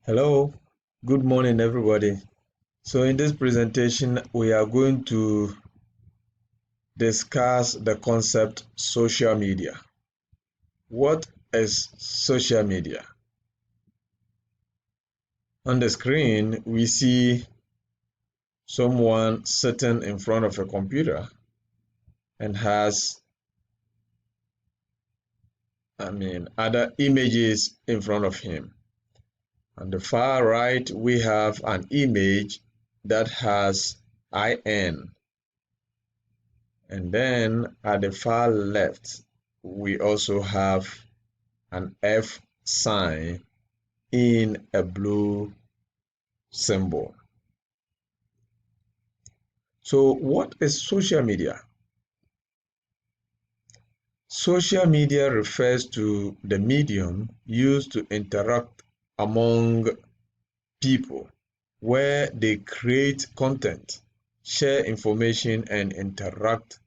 Hello, good morning, everybody. So, in this presentation, we are going to discuss the concept social media. What is social media? On the screen, we see someone sitting in front of a computer and has, other images in front of him. On the far right, we have an image that has IN. And then at the far left, we also have an F sign in a blue symbol. So what is social media? Social media refers to the medium used to interact among people, where they create content, share information, and interact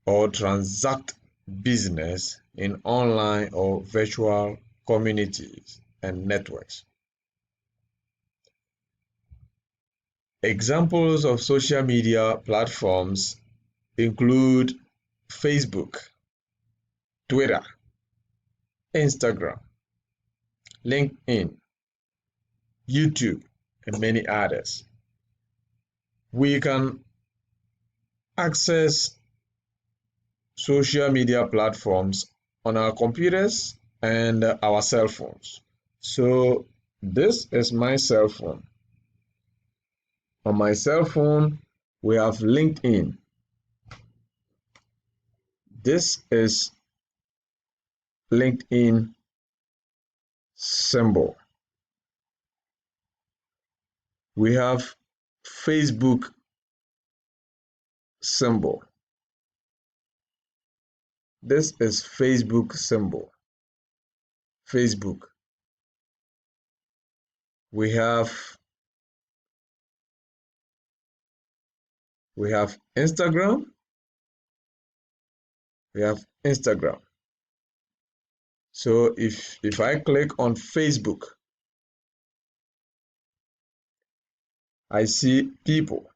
or transact business in online or virtual communities and networks. Examples of social media platforms include Facebook, Twitter, Instagram, LinkedIn, YouTube, and many others. We can access social media platforms on our computers and our cell phones. So this is my cell phone. On my cell phone, we have LinkedIn. This is LinkedIn symbol. We have Facebook symbol. This is Facebook symbol. Facebook. We have Instagram. We have Instagram. So if I click on Facebook, I see people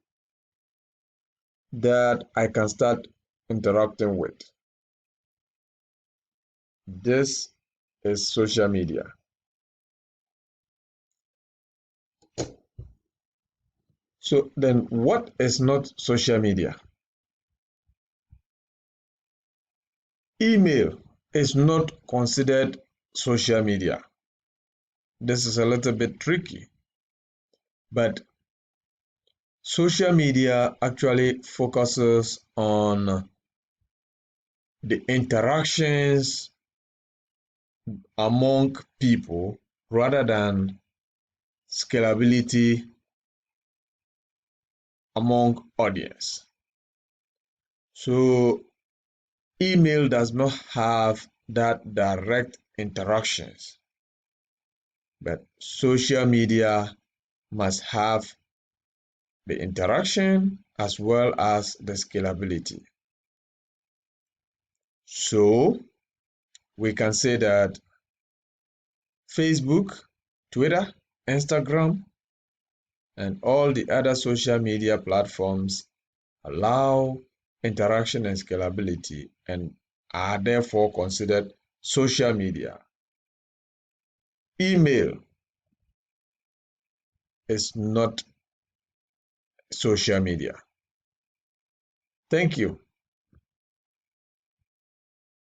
that I can start interacting with. This is social media. So then what is not social media? Email is not considered social media. This is a little bit tricky, but social media actually focuses on the interactions among people rather than scalability among audience. So email does not have that direct interactions, but social media must have the interaction as well as the scalability. So we can say that Facebook, Twitter, Instagram, and all the other social media platforms allow interaction and scalability and are therefore considered social media. Email is not social media. Thank you.